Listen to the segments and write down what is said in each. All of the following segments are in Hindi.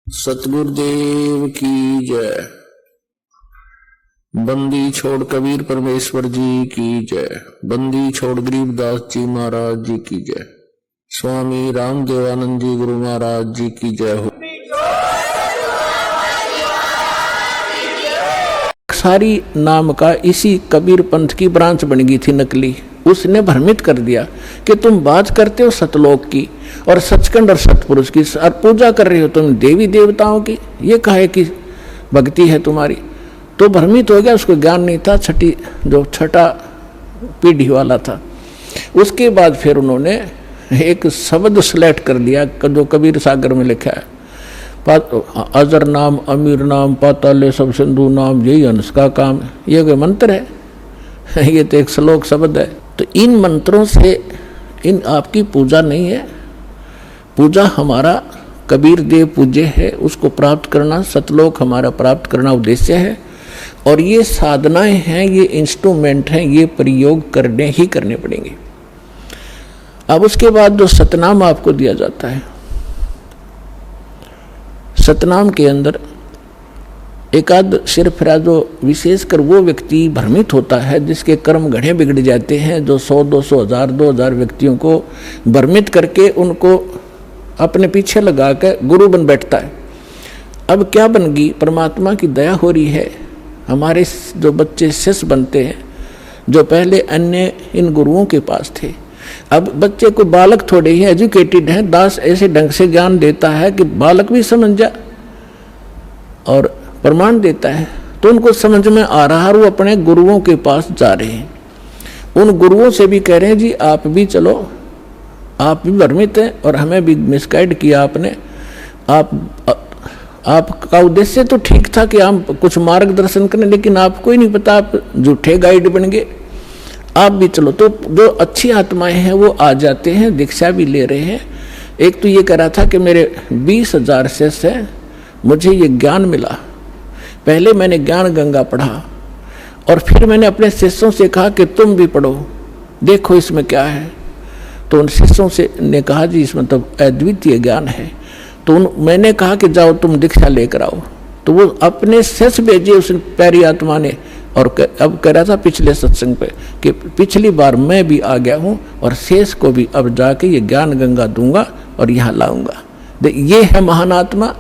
सतगुरुदेव की जय। बंदी छोड़ कबीर परमेश्वर जी की जय। बंदी छोड़ गरीबदास जी महाराज जी की जय। स्वामी रामदेवानंद जी गुरु महाराज जी की जय हो। सारी नाम का इसी कबीर पंथ की ब्रांच बन गई थी नकली। उसने भ्रमित कर दिया कि तुम बात करते हो सतलोक की और सचखंड और सतपुरुष की और पूजा कर रहे हो तुम देवी देवताओं की, ये कहे कि भक्ति है तुम्हारी। तो भ्रमित हो गया, उसको ज्ञान नहीं था। छठा पीढ़ी वाला था। उसके बाद फिर उन्होंने एक शब्द सेलेक्ट कर दिया जो कबीर सागर में लिखा है, अजर नाम अमीर नाम पाताले सब सिंधु नाम यही हंस का काम। ये कोई मंत्र है? ये तो एक श्लोक शब्द है। तो इन मंत्रों से इन आपकी पूजा नहीं है। पूजा हमारा कबीर देव पूज्य है, उसको प्राप्त करना, सतलोक हमारा प्राप्त करना उद्देश्य है। और ये साधनाएं हैं, ये इंस्ट्रूमेंट हैं, ये प्रयोग करने ही करने पड़ेंगे। अब उसके बाद जो सतनाम आपको दिया जाता है, सतनाम के अंदर एक आध सिर्फ जो विशेषकर वो व्यक्ति भ्रमित होता है जिसके कर्म घड़े बिगड़ जाते हैं, जो 100, 200, 1000, 2000 व्यक्तियों को भ्रमित करके उनको अपने पीछे लगा कर गुरु बन बैठता है। अब क्या बन गई? परमात्मा की दया हो रही है, हमारे जो बच्चे शिष्य बनते हैं जो पहले अन्य इन गुरुओं के पास थे, अब बच्चे को बालक थोड़े ही एजुकेटेड हैं, दास ऐसे ढंग से ज्ञान देता है कि बालक भी समझ जा और प्रमाण देता है। तो उनको समझ में आ रहा है, वो अपने गुरुओं के पास जा रहे हैं। उन गुरुओं से भी कह रहे हैं जी आप भी चलो, आप भी भ्रमित हैं और हमें भी मिसगाइड किया आपने। आपका उद्देश्य तो ठीक था कि हम कुछ मार्गदर्शन करें, लेकिन आपको ही नहीं पता, आप झूठे गाइड बन गए, आप भी चलो। तो जो अच्छी आत्माएं हैं वो आ जाते हैं, दीक्षा भी ले रहे हैं। एक तो ये कह रहा था कि मेरे 20,000 शिष्य हैं, मुझे ये ज्ञान मिला। पहले मैंने ज्ञान गंगा पढ़ा और फिर मैंने अपने शिष्यों से कहा कि तुम भी पढ़ो, देखो इसमें क्या है। तो उन शिष्यों से ने कहा जी इसमें तो अद्वितीय ज्ञान है। तो मैंने कहा कि जाओ तुम दीक्षा लेकर आओ। तो वो अपने शिष्य भेजे उस प्यारी आत्मा ने। और अब कह रहा था पिछले सत्संग पे कि पिछली बार मैं भी आ गया हूँ और शेष को भी अब जाके ये ज्ञान गंगा दूंगा और यहाँ लाऊंगा। ये है महान आत्मा।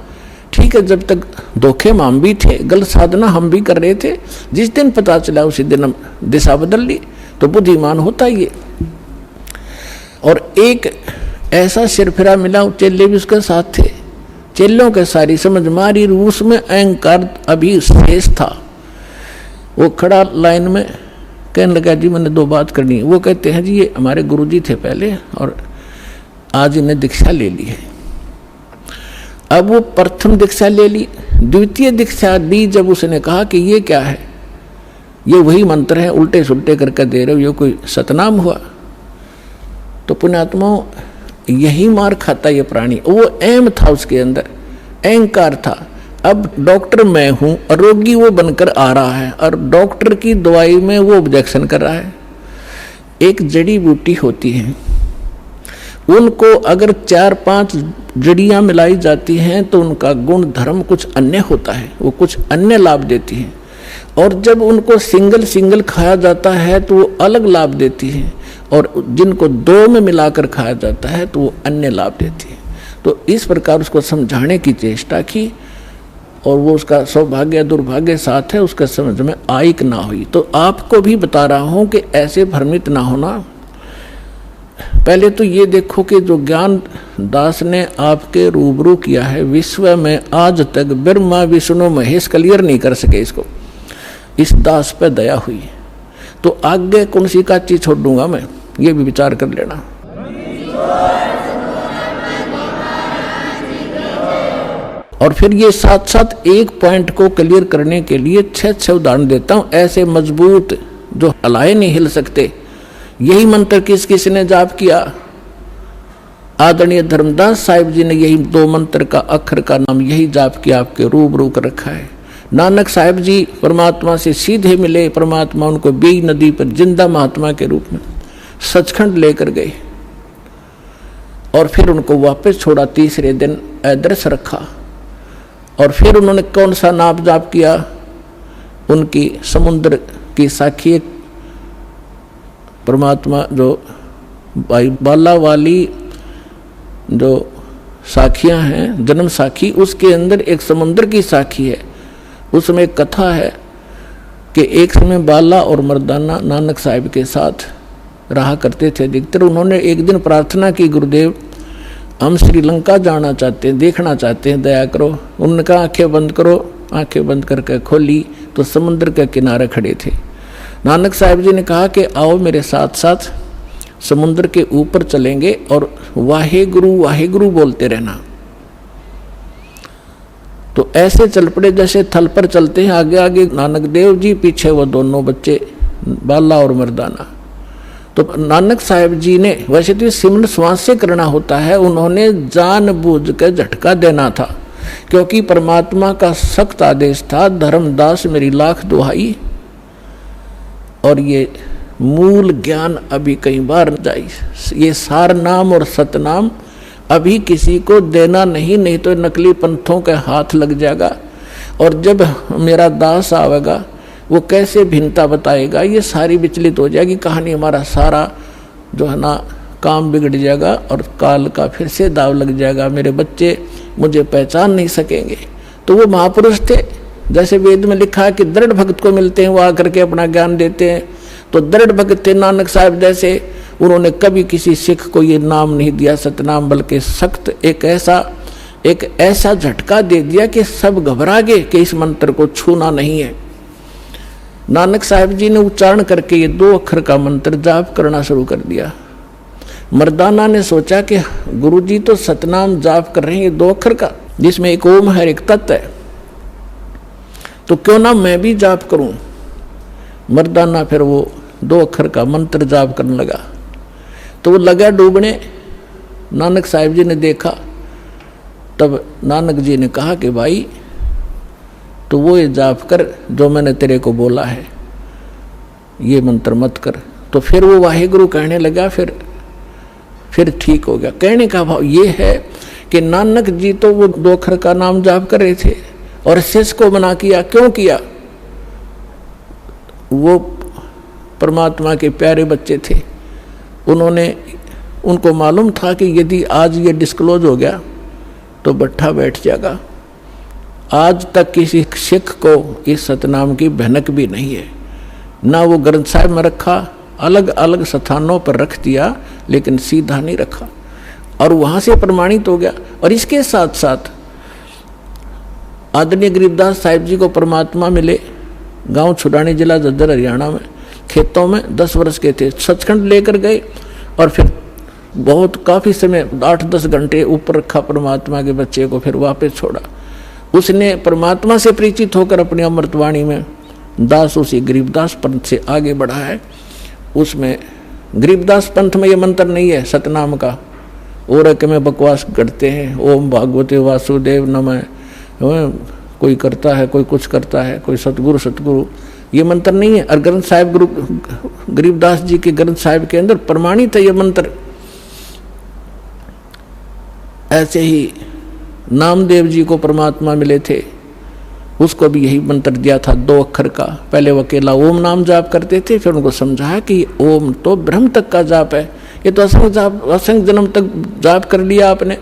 ठीक है, जब तक धोखे में हम भी थे, गलत साधना हम भी कर रहे थे, जिस दिन पता चला उसी दिन हम दिशा बदल ली। तो बुद्धिमान होता ये। और एक ऐसा सिरफिरा मिला, चेले भी उसके साथ थे, चेलों के सारी समझ मारी, उसमें अहंकार अभी शेष था। वो खड़ा लाइन में कहने लगा जी मैंने 2 बात करनी है। वो कहते हैं जी ये हमारे गुरुजी थे पहले और आज इन्हें दीक्षा ले ली है। अब वो प्रथम दीक्षा ले ली, द्वितीय दीक्षा दी जब उसने कहा कि ये क्या है, ये वही मंत्र है, उल्टे सुल्टे करके दे रहे हो, ये कोई सतनाम हुआ? तो पुण्यात्माओं यही मार खाता ये प्राणी। वो एम था उसके अंदर, अहंकार था। अब डॉक्टर मैं हूं और रोगी वो बनकर आ रहा है और डॉक्टर की दवाई में वो ऑब्जेक्शन कर रहा है। एक जड़ी बूटी होती है, उनको अगर 4-5 जड़ियां मिलाई जाती हैं तो उनका गुण धर्म कुछ अन्य होता है, वो कुछ अन्य लाभ देती है। और जब उनको सिंगल खाया जाता है तो वो अलग लाभ देती है, और जिनको 2 में मिलाकर खाया जाता है तो वो अन्य लाभ देती है। तो इस प्रकार उसको समझाने की चेष्टा की और वो उसका सौभाग्य दुर्भाग्य साथ है, उसका समझ में आई कि ना हुई। तो आपको भी बता रहा हूं कि ऐसे भ्रमित ना होना। पहले तो ये देखो कि जो ज्ञान दास ने आपके रूबरू किया है, विश्व में आज तक ब्रह्मा विष्णु महेश क्लियर नहीं कर सके इसको। इस दास पे दया हुई, तो आगे कौन सी का चीज छोड़ दूंगा मैं, ये भी विचार कर लेना। और फिर ये साथ एक पॉइंट को क्लियर करने के लिए 6 उदाहरण देता हूं, ऐसे मजबूत जो हलाए नहीं हिल सकते। यही मंत्र किसने जाप किया? आदरणीय धर्मदास साहिब जी ने यही 2 मंत्र का अक्षर का नाम यही जाप किया, आपके रूबरू कर रखा है। नानक साहिब जी परमात्मा से सीधे मिले, परमात्मा उनको बीज नदी पर जिंदा महात्मा के रूप में सचखंड लेकर गए और फिर उनको वापस छोड़ा। तीसरे दिन अदृश्य रखा और फिर उन्होंने कौन सा नाप जाप किया, उनकी समुद्र की साखी एक परमात्मा जो बाला वाली जो साखियां हैं, जन्म साखी, उसके अंदर एक समुद्र की साखी है। उसमें एक कथा है कि एक समय बाला और मर्दाना नानक साहिब के साथ रहा करते थे अधिकतर। उन्होंने एक दिन प्रार्थना की, गुरुदेव हम श्रीलंका जाना चाहते हैं, देखना चाहते हैं, दया करो। उन्होंने कहा आंखें बंद करो। आंखें बंद करके खोली तो समुद्र के किनारे खड़े थे। नानक साहिब जी ने कहा कि आओ मेरे साथ साथ समुद्र के ऊपर चलेंगे और वाहे गुरु बोलते रहना। तो ऐसे चल पड़े जैसे थल पर चलते हैं, आगे आगे नानक देव जी, पीछे वो दोनों बच्चे बाला और मर्दाना। तो नानक साहिब जी ने, वैसे तो सिमरन श्वास से करना होता है, उन्होंने जानबूझ के झटका देना था, क्योंकि परमात्मा का सख्त आदेश था, धर्मदास मेरी लाख दुहाई। और ये मूल ज्ञान अभी कई बार जाई, ये सार नाम और सतनाम अभी किसी को देना नहीं तो नकली पंथों के हाथ लग जाएगा। और जब मेरा दास आवेगा वो कैसे भिन्नता बताएगा, ये सारी विचलित हो जाएगी कहानी। हमारा सारा जो है ना काम बिगड़ जाएगा और काल का फिर से दाव लग जाएगा। मेरे बच्चे मुझे पहचान नहीं सकेंगे। तो वो महापुरुष थे, जैसे वेद में लिखा है कि दृढ़ भक्त को मिलते हैं, वो आकर के अपना ज्ञान देते हैं। तो दृढ़ भक्त थे नानक साहिब जैसे। उन्होंने कभी किसी सिख को ये नाम नहीं दिया सतनाम, बल्कि सख्त एक ऐसा झटका दे दिया कि सब घबरा गए कि इस मंत्र को छूना नहीं है। नानक साहिब जी ने उच्चारण करके ये 2 अक्षर का मंत्र जाप करना शुरू कर दिया। मर्दाना ने सोचा कि गुरुजी तो सतनाम जाप कर रहे हैं, ये 2 अक्षर का, जिसमें एक ओम है, एक तत् है, तो क्यों ना मैं भी जाप करूं। मर्दाना फिर वो 2 अक्षर का मंत्र जाप करने लगा। तो वो लगा डूबने। नानक साहिब जी ने देखा, तब नानक जी ने कहा कि भाई तो वो ये जाप कर जो मैंने तेरे को बोला है, ये मंत्र मत कर। तो फिर वो वाहेगुरु कहने लगा, फिर ठीक हो गया। कहने का भाव ये है कि नानक जी तो वो 2 अक्षर का नाम जाप कर रहे थे और शिष्य को मना किया। क्यों किया? वो परमात्मा के प्यारे बच्चे थे, उनको मालूम था कि यदि आज ये डिस्क्लोज हो गया तो बट्ठा बैठ जाएगा। आज तक किसी सिख को इस सतनाम की भनक भी नहीं है, ना वो ग्रंथ साहिब में रखा, अलग अलग स्थानों पर रख दिया, लेकिन सीधा नहीं रखा, और वहाँ से प्रमाणित हो गया। और इसके साथ साथ आदरणीय गरीबदास साहिब जी को परमात्मा मिले, गांव छुड़ानी जिला झज्जर हरियाणा में, खेतों में 10 वर्ष के थे, सचखंड लेकर गए और फिर बहुत काफ़ी समय 8-10 घंटे ऊपर रखा परमात्मा के बच्चे को, फिर वापस छोड़ा। उसने परमात्मा से परिचित होकर अपनी अमृतवाणी में दास उसी गरीबदास पंथ से आगे बढ़ा है। उसमें गरीबदास पंथ में ये मंत्र नहीं है सतनाम का, और के में बकवास करते हैं, ओम भागवते वासुदेव नमः, कोई करता है, कोई कुछ करता है, कोई सतगुरु, ये मंत्र नहीं है। और ग्रंथ साहिब गुरु गरीबदास जी के ग्रंथ साहिब के अंदर प्रमाणित है ये मंत्र। ऐसे ही नामदेव जी को परमात्मा मिले थे, उसको भी यही मंत्र दिया था 2 अक्षर का। पहले वो अकेला ओम नाम जाप करते थे, फिर उनको समझाया कि ओम तो ब्रह्म तक का जाप है, ये तो असंख्य जन्म तक जाप कर लिया आपने,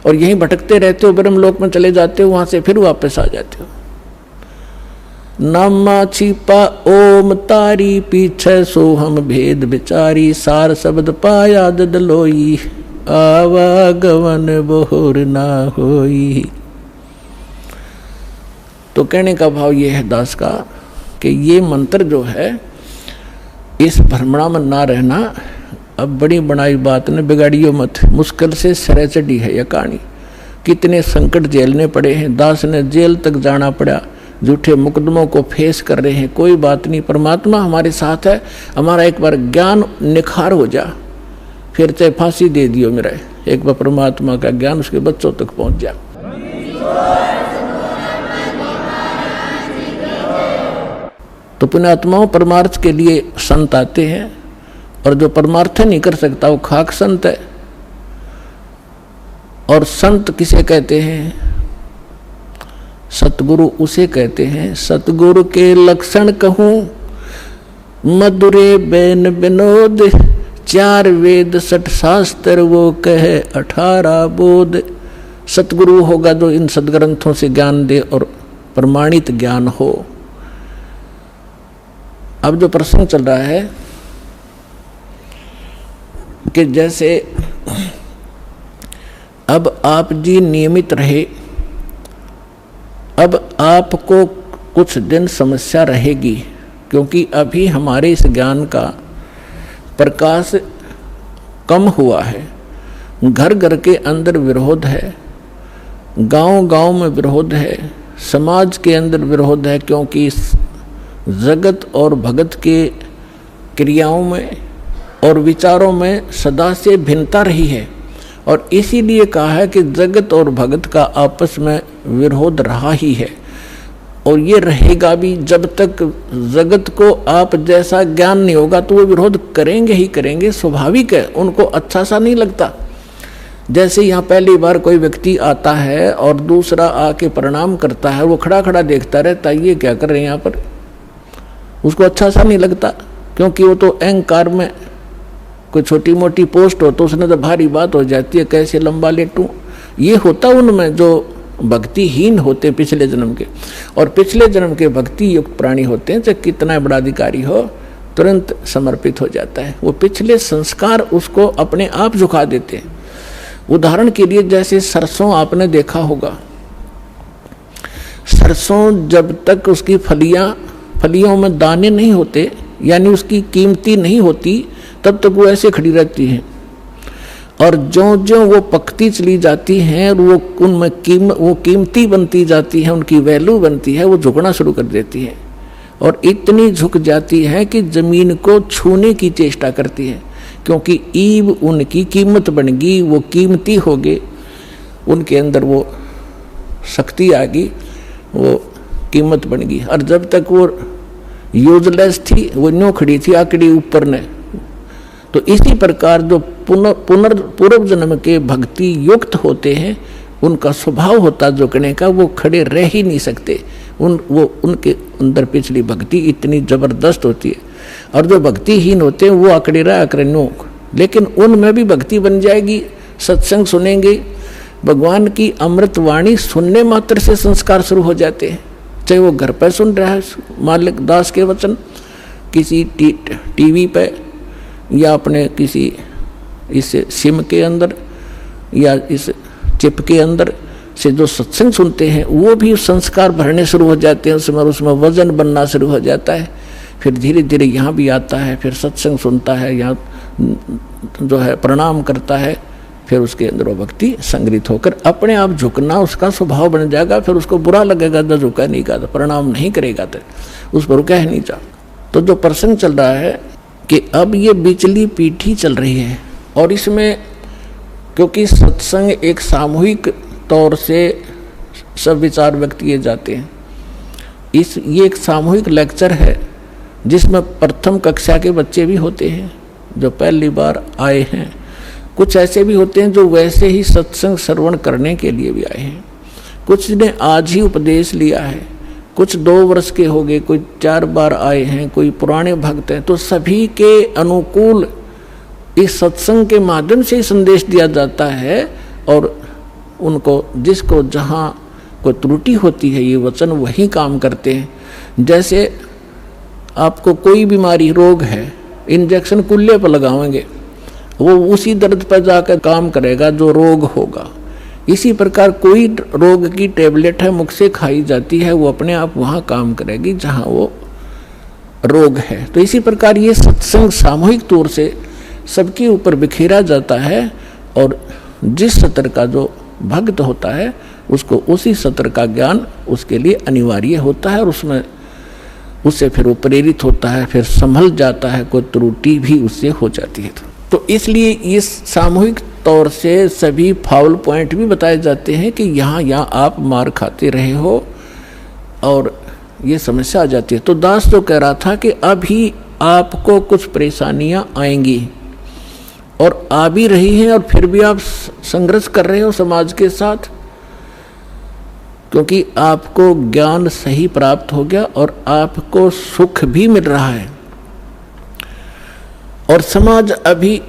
और यहीं भटकते रहते हो, ब्रह्म लोक में चले जाते हो, वहां से फिर वापस आ जाते हो। नामा छिपा ओम तारी, पीछे सो हम भेद बिचारी, सार शब्द पाया ददलोई, आवागमन बोहर ना होई। तो कहने का भाव ये है दास का कि ये मंत्र जो है, इस भ्रमणा में ना रहना। अब बड़ी बनाई बात ने बिगाड़ियो मत, मुश्किल से सरे चढ़ी है यह कहानी। कितने संकट झेलने पड़े हैं, दास ने जेल तक जाना पड़ा, झूठे मुकदमों को फेस कर रहे हैं। कोई बात नहीं, परमात्मा हमारे साथ है। हमारा एक बार ज्ञान निखार हो जा, फिर चाहे फांसी दे दियो मेरा, एक बार परमात्मा का ज्ञान उसके बच्चों तक पहुंच जा। तो पुण्यात्माओं, परमार्थ के लिए संत आते हैं, और जो परमार्थ नहीं कर सकता वो खाक संत है। और संत किसे कहते हैं? सतगुरु उसे कहते हैं। सतगुरु के लक्षण कहूँ मधुरे बैन विनोद, 4 वेद 6 शास्त्र वो कहे 18 बोध। सतगुरु होगा जो इन सदग्रंथों से ज्ञान दे और प्रमाणित ज्ञान हो। अब जो प्रसंग चल रहा है कि जैसे अब आप जी नियमित रहे, अब आपको कुछ दिन समस्या रहेगी, क्योंकि अभी हमारे इस ज्ञान का प्रकाश कम हुआ है। घर घर के अंदर विरोध है, गांव गांव में विरोध है, समाज के अंदर विरोध है, क्योंकि जगत और भगत के क्रियाओं में और विचारों में सदा से भिन्नता रही है। और इसीलिए कहा है कि जगत और भगत का आपस में विरोध रहा ही है और ये रहेगा भी। जब तक जगत को आप जैसा ज्ञान नहीं होगा तो वो विरोध करेंगे ही करेंगे, स्वाभाविक है, उनको अच्छा सा नहीं लगता। जैसे यहाँ पहली बार कोई व्यक्ति आता है और दूसरा आके प्रणाम करता है, वो खड़ा खड़ा देखता रहता है, ये क्या कर रहे हैं यहाँ पर, उसको अच्छा सा नहीं लगता, क्योंकि वो तो अहंकार में कोई छोटी मोटी पोस्ट हो तो उसने तो भारी बात हो जाती है, कैसे लंबा लेटूं। ये होता उनमें जो भक्तिहीन होते पिछले जन्म के, और पिछले जन्म के भक्ति युक्त प्राणी होते हैं, चाहे कितना बड़ा अधिकारी हो तुरंत समर्पित हो जाता है। वो पिछले संस्कार उसको अपने आप झुका देते हैं। उदाहरण के लिए जैसे सरसों आपने देखा होगा, सरसों जब तक उसकी फलियों में दाने नहीं होते, यानी उसकी कीमती नहीं होती, तब तक वो ऐसे खड़ी रहती है। और जो जो वो पकती चली जाती हैं और वो उनमें वो कीमती बनती जाती है, उनकी वैल्यू बनती है, वो झुकना शुरू कर देती है और इतनी झुक जाती है कि जमीन को छूने की चेष्टा करती है, क्योंकि ईब उनकी कीमत बन गई, वो कीमती हो गए, उनके अंदर वो शक्ति आ गई, वो कीमत बन गई। और जब तक वो यूजलेस थी, वो न्यों खड़ी थी आकड़ी ऊपर ने। तो इसी प्रकार जो पूर्व जन्म के भक्ति युक्त होते हैं, उनका स्वभाव होता झुकने का, वो खड़े रह ही नहीं सकते। उनके अंदर पिछली भक्ति इतनी जबरदस्त होती है। और जो भक्तिहीन होते हैं वो आकड़े रहा आकड़े, लेकिन उनमें भी भक्ति बन जाएगी। सत्संग सुनेंगे, भगवान की अमृत वाणी सुनने मात्र से संस्कार शुरू हो जाते हैं। चाहे वो घर पर सुन रहा है मालिक दास के वचन, किसी टीवी पे, या अपने किसी इस सिम के अंदर या इस चिप के अंदर से जो सत्संग सुनते हैं, वो भी संस्कार भरने शुरू हो जाते हैं, उसमें वजन बनना शुरू हो जाता है। फिर धीरे धीरे यहाँ भी आता है, फिर सत्संग सुनता है, यहाँ जो है प्रणाम करता है, फिर उसके अंदर वो भक्ति संग्रहित होकर अपने आप झुकना उसका स्वभाव बन जाएगा। फिर उसको बुरा लगेगा तो झुका नहीं का, तो प्रणाम नहीं करेगा, तो उस पर कह नहीं जा। तो जो प्रसंग चल रहा है कि अब ये बिचली पीठी चल रही है, और इसमें क्योंकि सत्संग एक सामूहिक तौर से सब विचार व्यक्त किए जाते हैं, ये एक सामूहिक लेक्चर है जिसमें प्रथम कक्षा के बच्चे भी होते हैं जो पहली बार आए हैं, कुछ ऐसे भी होते हैं जो वैसे ही सत्संग श्रवण करने के लिए भी आए हैं, कुछ ने आज ही उपदेश लिया है, कुछ 2 वर्ष के हो गए, कोई 4 बार आए हैं, कोई पुराने भक्त हैं। तो सभी के अनुकूल इस सत्संग के माध्यम से संदेश दिया जाता है, और उनको जिसको जहाँ कोई त्रुटि होती है ये वचन वही काम करते हैं। जैसे आपको कोई बीमारी रोग है, इंजेक्शन कुल्ले पर लगाएंगे, वो उसी दर्द पर जाकर काम करेगा जो रोग होगा। इसी प्रकार कोई रोग की टेबलेट है मुख से खाई जाती है, वो अपने आप वहाँ काम करेगी जहाँ वो रोग है। तो इसी प्रकार ये सत्संग सामूहिक तौर से सबके ऊपर बिखेरा जाता है, और जिस सत्र का जो भक्त होता है उसको उसी सत्र का ज्ञान उसके लिए अनिवार्य होता है, और उसमें उससे फिर वो प्रेरित होता है, फिर संभल जाता है, कोई त्रुटि भी उससे हो जाती है। तो इसलिए इस सामूहिक तौर से सभी फाउल पॉइंट भी बताए जाते हैं कि यहाँ आप मार खाते रहे हो और ये समस्या आ जाती है। तो दास जो कह रहा था कि अभी आपको कुछ परेशानियाँ आएंगी और आ भी रही हैं, और फिर भी आप संघर्ष कर रहे हो समाज के साथ, क्योंकि आपको ज्ञान सही प्राप्त हो गया और आपको सुख भी मिल रहा है। और समाज अभी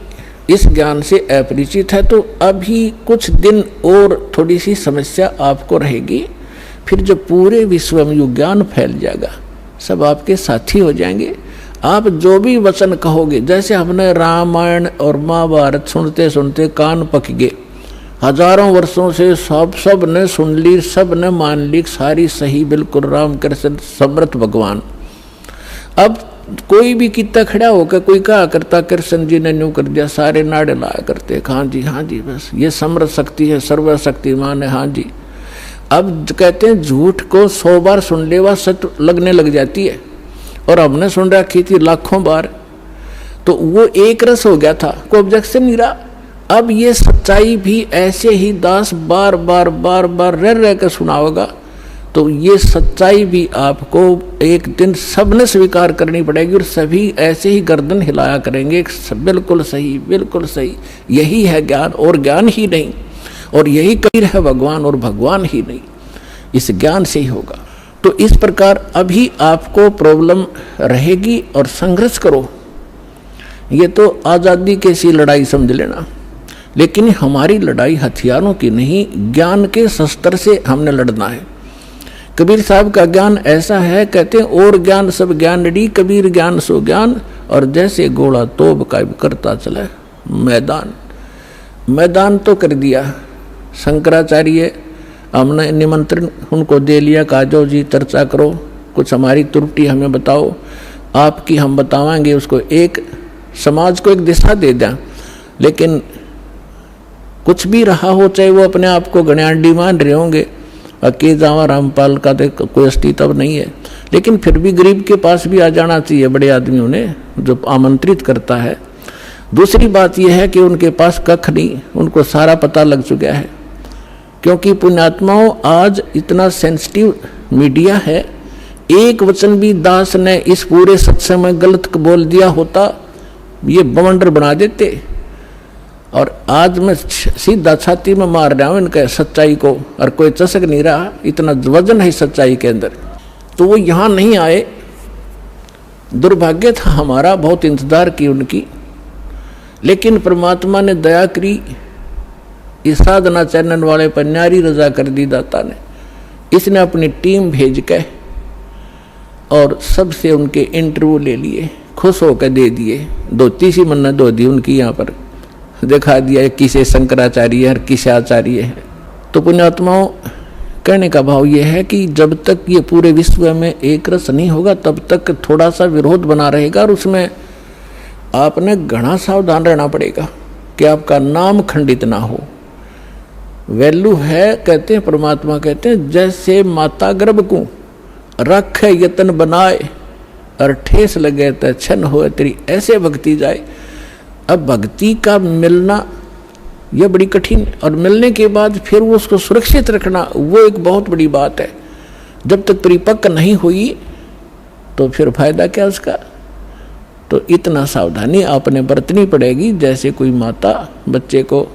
इस ज्ञान से अपरिचित है, तो अभी कुछ दिन और थोड़ी सी समस्या आपको रहेगी। फिर जब पूरे विश्व में ये ज्ञान फैल जाएगा, सब आपके साथी हो जाएंगे। आप जो भी वचन कहोगे, जैसे हमने रामायण और महाभारत सुनते सुनते कान पक गए, हजारों वर्षों से सब ने सुन ली, सब ने मान ली, सारी सही बिल्कुल राम कृष्ण समर्थ भगवान। अब कोई भी कितना खड़ा होकर कोई कहा करता कृष्ण जी ने न्यू कर दिया, सारे नाड़े लाया करते, हाँ जी बस ये समर्थ शक्ति है, सर्वशक्तिमान है, हाँ जी। अब कहते हैं झूठ को 100 बार सुन ले वह सत्य लगने लग जाती है, और हमने सुन रखी थी लाखों बार, तो वो एक रस हो गया था, कोई ऑब्जेक्शन नहीं रहा। अब ये सच्चाई भी ऐसे ही दास बार बार रह कर सुनाओगा, तो ये सच्चाई भी आपको एक दिन सबने स्वीकार करनी पड़ेगी, और सभी ऐसे ही गर्दन हिलाया करेंगे, बिल्कुल सही, यही है ज्ञान और ज्ञान ही नहीं, और यही कबीर है भगवान और भगवान ही नहीं, इस ज्ञान से ही होगा। तो इस प्रकार अभी आपको प्रॉब्लम रहेगी और संघर्ष करो। ये तो आज़ादी की सी लड़ाई समझ लेना, लेकिन हमारी लड़ाई हथियारों की नहीं, ज्ञान के शस्त्र से हमने लड़ना है। कबीर साहब का ज्ञान ऐसा है, कहते हैं और ज्ञान सब ज्ञानड़ी, कबीर ज्ञान सो ज्ञान, और जैसे घोड़ा तोब का करता चला मैदान तो कर दिया। शंकराचार्य हमने निमंत्रण उनको दे लिया, काजो जी चर्चा करो, कुछ हमारी त्रुटि हमें बताओ, आपकी हम बतावाएंगे, उसको एक समाज को एक दिशा दे दें। लेकिन कुछ भी रहा हो, चाहे वो अपने आप को गण्याडी मान रहे होंगे, अकेले जावा रामपाल का तो कोई अस्तित्व नहीं है, लेकिन फिर भी गरीब के पास भी आ जाना चाहिए बड़े आदमियों ने, जो आमंत्रित करता है। दूसरी बात यह है कि उनके पास कख नहीं, उनको सारा पता लग चुका है, क्योंकि पुण्यात्माओं आज इतना सेंसिटिव मीडिया है, एक वचन भी दास ने इस पूरे सत्संग में गलत बोल दिया होता, ये बवंडर बना देते। और आज मैं सीधा छाती में मार रहा हूँ इनके सच्चाई को, और कोई चसक नहीं रहा, इतना वजन है सच्चाई के अंदर। तो वो यहाँ नहीं आए, दुर्भाग्य था हमारा, बहुत इंतजार की उनकी, लेकिन परमात्मा ने दया करी, इस साधना चैनल वाले पर न्यारी रजा कर दी दाता ने। इसने अपनी टीम भेज के और सबसे उनके इंटरव्यू ले लिए, खुश होकर दे दिए, धोती सी मन्नत धो दी उनकी, यहाँ पर दिखा दिया किसे शंकराचार्य है और किसे आचार्य है। तो पुण्यात्माओं, कहने का भाव यह है कि जब तक ये पूरे विश्व में एक रस नहीं होगा, तब तक थोड़ा सा विरोध बना रहेगा, और उसमें आपने घना सावधान रहना पड़ेगा कि आपका नाम खंडित ना हो। वैल्यू है, कहते हैं परमात्मा कहते हैं, जैसे माता गर्भ को रखे यतन बनाए और ठेस लगे तो छन हो तेरी, ऐसे भक्ति जाए। अब भक्ति का मिलना यह बड़ी कठिन, और मिलने के बाद फिर वो उसको सुरक्षित रखना, वो एक बहुत बड़ी बात है। जब तक परिपक्व नहीं हुई तो फिर फायदा क्या उसका। तो इतना सावधानी आपने बरतनी पड़ेगी, जैसे कोई माता बच्चे को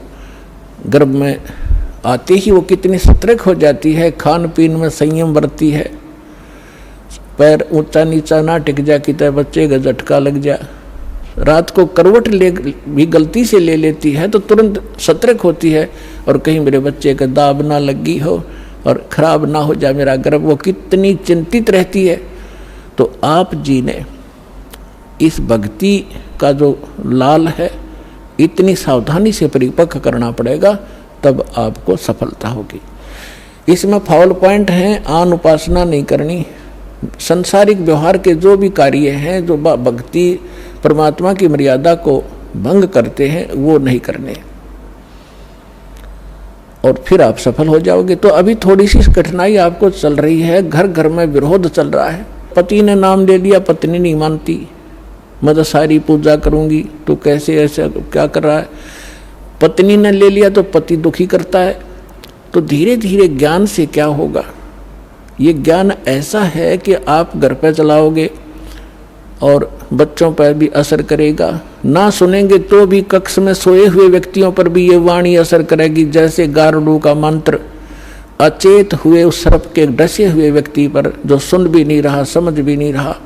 गर्भ में आते ही वो कितनी सतर्क हो जाती है, खान पीन में संयम बरतती है, पैर ऊंचा नीचा ना टिक जा कि बच्चे का झटका लग जा, रात को करवट ले भी गलती से ले लेती है तो तुरंत सतर्क होती है, और कहीं मेरे बच्चे का दाब ना लगी हो और खराब ना हो जाए मेरा गर्भ, वो कितनी चिंतित रहती है। तो आप जी ने इस भक्ति का जो लाल है, इतनी सावधानी से परिपक्व करना पड़ेगा, तब आपको सफलता होगी। इसमें फाउल पॉइंट हैं, आन उपासना नहीं करनी, संसारिक व्यवहार के जो भी कार्य हैं जो भक्ति परमात्मा की मर्यादा को भंग करते हैं, वो नहीं करने, और फिर आप सफल हो जाओगे। तो अभी थोड़ी सी कठिनाई आपको चल रही है, घर घर में विरोध चल रहा है। पति ने नाम ले लिया, पत्नी नहीं मानती, मैं तो सारी पूजा करूंगी, तो कैसे ऐसा क्या कर रहा है। पत्नी ने ले लिया तो पति दुखी करता है। तो धीरे धीरे ज्ञान से क्या होगा, ये ज्ञान ऐसा है कि आप घर पे चलाओगे और बच्चों पर भी असर करेगा, ना सुनेंगे तो भी कक्ष में सोए हुए व्यक्तियों पर भी ये वाणी असर करेगी, जैसे गारुड़ का मंत्र अचेत हुए उस सर्प के डसे हुए व्यक्ति पर, जो सुन भी नहीं रहा, समझ भी नहीं रहा,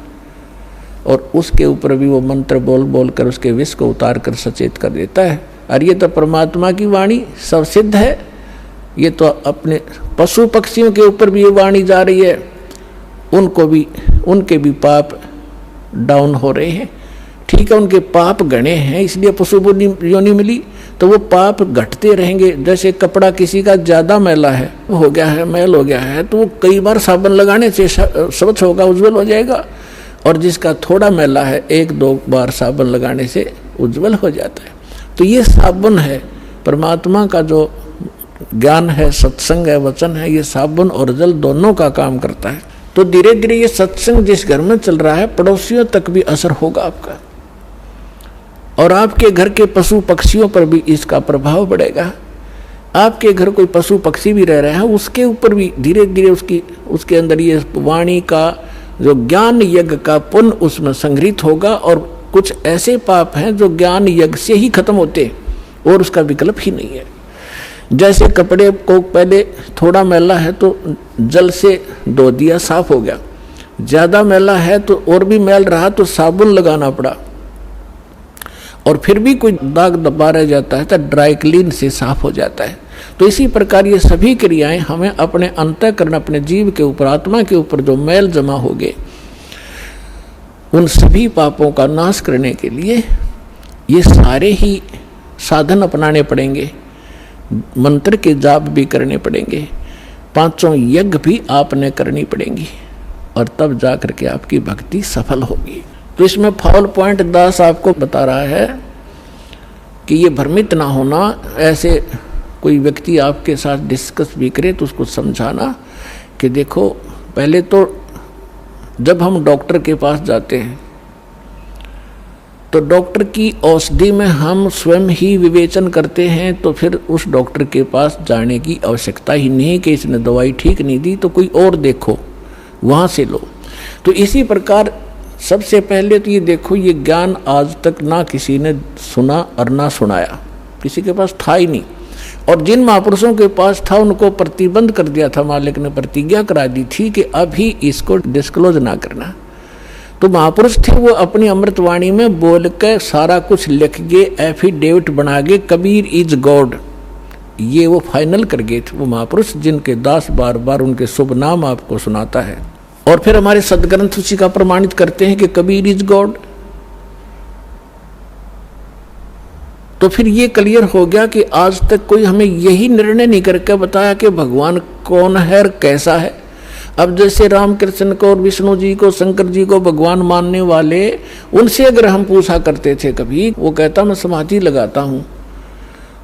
और उसके ऊपर भी वो मंत्र बोल बोल कर उसके विष को उतार कर सचेत कर देता है। और ये तो परमात्मा की वाणी सब सिद्ध है। ये तो अपने पशु पक्षियों के ऊपर भी ये वाणी जा रही है, उनको भी, उनके भी पाप डाउन हो रहे हैं। ठीक है, उनके पाप गणे हैं इसलिए पशु योनि मिली, तो वो पाप घटते रहेंगे। जैसे कपड़ा किसी का ज़्यादा मैला है, हो गया है, मैल हो गया है, तो वो कई बार साबुन लगाने से स्वच्छ होगा, उज्जवल हो जाएगा। और जिसका थोड़ा मैला है, 1-2 बार साबुन लगाने से उज्जवल हो जाता है। तो ये साबुन है, परमात्मा का जो ज्ञान है, सत्संग है, वचन है, ये साबुन और जल दोनों का काम करता है। तो धीरे धीरे ये सत्संग जिस घर में चल रहा है, पड़ोसियों तक भी असर होगा आपका, और आपके घर के पशु पक्षियों पर भी इसका प्रभाव पड़ेगा। आपके घर कोई पशु पक्षी भी रह रहा है, उसके ऊपर भी धीरे धीरे उसके अंदर ये वाणी का जो ज्ञान यज्ञ का पुण्य उसमें संग्रहित होगा। और कुछ ऐसे पाप हैं जो ज्ञान यज्ञ से ही खत्म होते और उसका विकल्प ही नहीं है। जैसे कपड़े को पहले थोड़ा मैला है तो जल से धो दिया, साफ हो गया। ज़्यादा मैला है तो और भी मैल रहा तो साबुन लगाना पड़ा, और फिर भी कोई दाग दबा रह जाता है तो ड्राई क्लीन से साफ हो जाता है। तो इसी प्रकार ये सभी क्रियाएं हमें अपने अंतःकरण, अपने जीव के ऊपर, आत्मा के ऊपर जो मैल जमा हो गए, उन सभी पापों का नाश करने के लिए ये सारे ही साधन अपनाने पड़ेंगे। मंत्र के जाप भी करने पड़ेंगे, 5 यज्ञ भी आपने करनी पड़ेंगी, और तब जा करके आपकी भक्ति सफल होगी। तो इसमें फाउल पॉइंट दास आपको बता रहा है कि ये भ्रमित ना होना। ऐसे कोई व्यक्ति आपके साथ डिस्कस भी करे तो उसको समझाना कि देखो, पहले तो जब हम डॉक्टर के पास जाते हैं तो डॉक्टर की औषधि में हम स्वयं ही विवेचन करते हैं, तो फिर उस डॉक्टर के पास जाने की आवश्यकता ही नहीं कि इसने दवाई ठीक नहीं दी तो कोई और देखो, वहाँ से लो। तो इसी प्रकार सबसे पहले तो ये देखो, ये ज्ञान आज तक ना किसी ने सुना और ना सुनाया, किसी के पास था ही नहीं। और जिन महापुरुषों के पास था उनको प्रतिबंध कर दिया था, मालिक ने प्रतिज्ञा करा दी थी कि अभी इसको डिस्क्लोज ना करना। तो महापुरुष थे, वो अपनी अमृतवाणी में बोल के सारा कुछ लिख गए, एफिडेविट बना गए, कबीर इज गॉड, ये वो फाइनल कर गए थे वो महापुरुष, जिनके दास बार बार उनके शुभ नाम आपको सुनाता है। और फिर हमारे सदग्रंथ उसी का प्रमाणित करते हैं कि कबीर इज गॉड। तो फिर ये क्लियर हो गया कि आज तक कोई हमें यही निर्णय नहीं करके बताया कि भगवान कौन है और कैसा है। अब जैसे रामकृष्ण को और विष्णु जी को, शंकर जी को भगवान मानने वाले, उनसे अगर हम पूछा करते थे कभी, वो कहता मैं समाधि लगाता हूँ,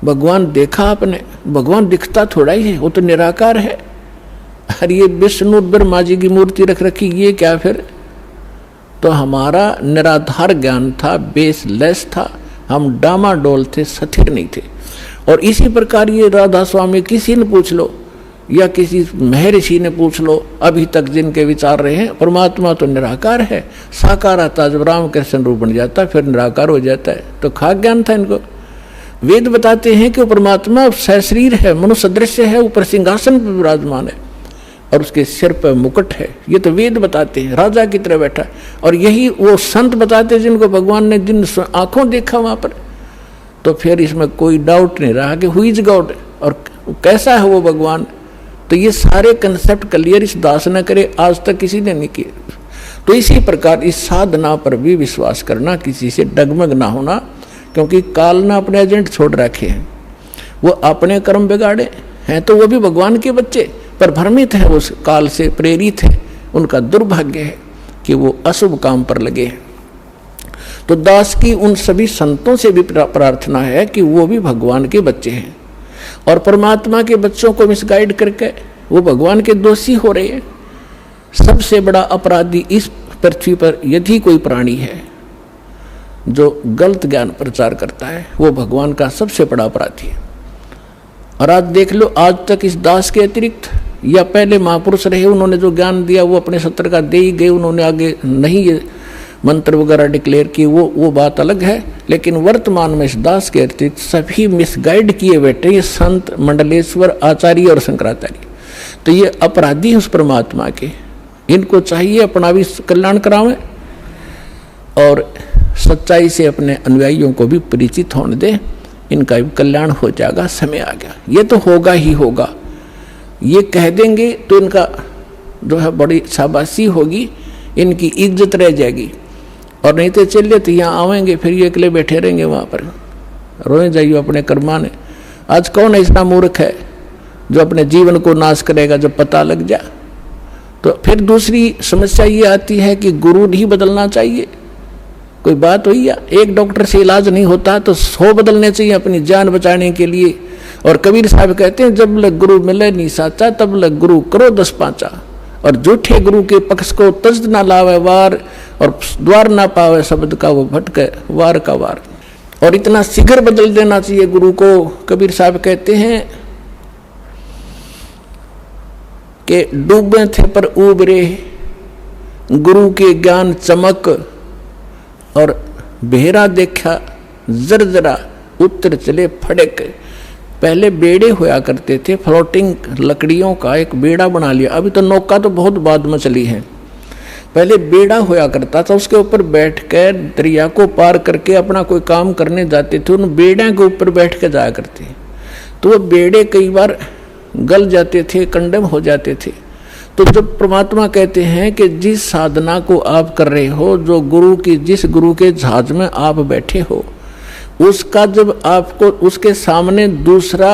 भगवान देखा आपने? भगवान दिखता थोड़ा ही है, वो तो निराकार है। अरे ये विष्णु ब्रह्मा जी की मूर्ति रख रखी, ये क्या फिर? तो हमारा निराधार ज्ञान था, बेसलेस था, हम डामाडोल थे, स्थिर नहीं थे। और इसी प्रकार ये राधा स्वामी किसी ने पूछ लो या किसी महर्षि ने पूछ लो, अभी तक जिनके विचार रहे हैं, परमात्मा तो निराकार है। साकार आता जब रामकृष्ण रूप बन जाता फिर निराकार हो जाता है। तो खाक ज्ञान था इनको। वेद बताते हैं कि वो परमात्मा सशरीर है, मनुष्य सदृश है, ऊपर सिंहासन पर विराजमान है और उसके सिर पर मुकुट है। ये तो वेद बताते हैं, राजा की तरह बैठा। और यही वो संत बताते हैं जिनको भगवान ने जिन आंखों देखा वहाँ पर। तो फिर इसमें कोई डाउट नहीं रहा कि हु इज गॉड और कैसा है वो भगवान। तो ये सारे कंसेप्ट क्लियर इस दास न करे, आज तक किसी ने नहीं किए। तो इसी प्रकार इस साधना पर भी विश्वास करना, किसी से डगमग ना होना, क्योंकि काल ने अपने एजेंट छोड़ रखे हैं, वो अपने कर्म बिगाड़े हैं, तो वो भी भगवान के बच्चे पर भ्रमित है, उस काल से प्रेरित है। उनका दुर्भाग्य है कि वो अशुभ काम पर लगे हैं। तो दास की उन सभी संतों से भी प्रार्थना है कि वो भी भगवान के बच्चे हैं और परमात्मा के बच्चों को मिसगाइड करके वो भगवान के दोषी हो रहे हैं। सबसे बड़ा अपराधी इस पृथ्वी पर यदि कोई प्राणी है जो गलत ज्ञान प्रचार करता है, वो भगवान का सबसे बड़ा अपराधी है। और आज देख लो, आज तक इस दास के अतिरिक्त या पहले महापुरुष रहे, उन्होंने जो ज्ञान दिया वो अपने सत्र का दे ही गए, उन्होंने आगे नहीं ये मंत्र वगैरह डिक्लेयर किए, वो बात अलग है। लेकिन वर्तमान में इस दास के अतिरिक्त सभी मिसगाइड किए बैठे ये संत, मंडलेश्वर, आचार्य और शंकराचार्य। तो ये अपराधी है उस परमात्मा के। इनको चाहिए अपना भी कल्याण करावें और सच्चाई से अपने अनुयायियों को भी परिचित होने दें, इनका भी कल्याण हो जाएगा। समय आ गया, ये तो होगा ही होगा। ये कह देंगे तो इनका जो है बड़ी शाबाशी होगी, इनकी इज्जत रह जाएगी। और नहीं तो चलिए तो यहाँ आवेंगे, फिर ये अकेले बैठे रहेंगे वहाँ पर, रोए जाइए अपने कर्माने। आज कौन ऐसा मूर्ख है जो अपने जीवन को नाश करेगा जब पता लग जाए? तो फिर दूसरी समस्या ये आती है कि गुरु नहीं बदलना चाहिए। कोई बात हुई या एक डॉक्टर से इलाज नहीं होता तो 100 बदलने चाहिए अपनी जान बचाने के लिए। और कबीर साहब कहते हैं जब लग गुरु मिले नहीं साचा, तब लग गुरु करो 10 पाँचा। और झूठे गुरु के पक्ष को तज ना लावे वार, और द्वार ना पावे शब्द का वो भटके वार का वार। और इतना शीघ्र बदल देना चाहिए गुरु को। कबीर साहब कहते हैं कि डूबे थे पर उबरे, गुरु के ज्ञान चमक, और बेहरा देखा जरजरा, उत्तर चले फड़क। पहले बेड़े होया करते थे, फ्लोटिंग लकड़ियों का एक बेड़ा बना लिया। अभी तो नौका तो बहुत बाद में चली है। पहले बेड़ा होया करता था, उसके ऊपर बैठकर दरिया को पार करके अपना कोई काम करने जाते थे। उन बेड़ों के ऊपर बैठ के जाया करते, तो वो बेड़े कई बार गल जाते थे, कंडम हो जाते थे। तो जब परमात्मा कहते हैं कि जिस साधना को आप कर रहे हो, जो गुरु की, जिस गुरु के जहाज में आप बैठे हो, उसका जब आपको उसके सामने दूसरा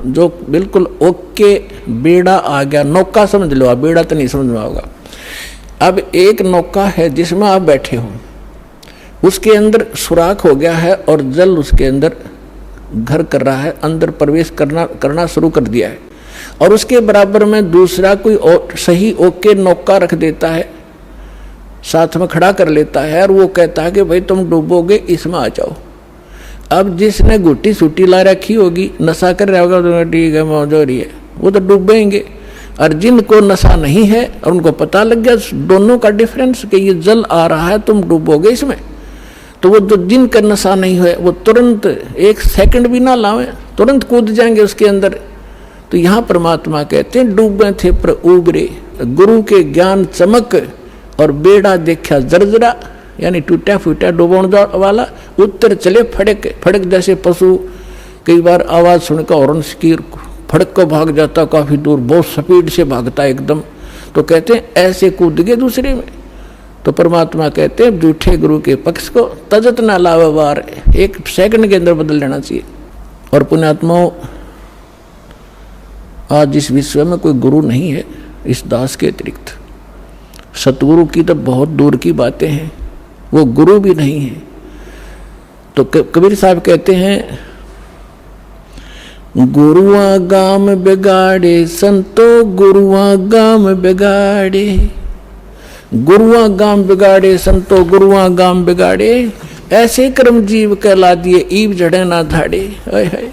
जो बिल्कुल ओके बेड़ा आ गया, नौका समझ लो आप, बेड़ा तो नहीं समझ में होगा। अब एक नौका है जिसमें आप बैठे हो, उसके अंदर सुराख हो गया है और जल उसके अंदर घर कर रहा है, अंदर प्रवेश करना शुरू कर दिया है। और उसके बराबर में दूसरा कोई और सही ओके नौका रख देता है, साथ में खड़ा कर लेता है, और वो कहता है कि भाई तुम डूबोगे, इसमें आ जाओ। अब जिसने गुट्टी सूटी ला रखी होगी, नशा कर रहा होगा, तो ठीक है मौज हो रही है, वो तो डूबेंगे। और जिनको नशा नहीं है और उनको पता लग गया दोनों का डिफरेंस कि ये जल आ रहा है, तुम डूबोगे इसमें, तो वो जो जिनका नशा नहीं है वो तुरंत 1 सेकंड भी ना लावे, तुरंत कूद जाएंगे उसके अंदर। तो यहाँ परमात्मा कहते हैं डूबे थे पर उबरे, गुरु के ज्ञान चमक, और बेड़ा देखा जर्जरा, यानी टूटा फूटा डूबोण वाला, उत्तर चले फड़क। फड़क जैसे पशु कई बार आवाज सुनकर हॉर्न की फड़क को भाग जाता, काफी दूर बहुत स्पीड से भागता एकदम। तो कहते हैं ऐसे कूद गए दूसरे में। तो परमात्मा कहते हैं झूठे गुरु के पक्ष को तजत ना लावे वार, 1 सेकंड के अंदर बदल लेना चाहिए। और पुण्यात्माओं, आज इस विश्व में कोई गुरु नहीं है इस दास के अतिरिक्त। सतगुरु की तो बहुत दूर की बातें हैं, वो गुरु भी नहीं है। तो कबीर साहब कहते हैं गुरुआ गाम बिगाड़े संतो, गुरुआ गाम बिगाड़े, गुरुआ गाम बिगाड़े संतो, गुरुआ गाम बिगाड़े, ऐसे कर्म जीव कहला दिए ईब जड़े ना धाड़े। हाय हाय।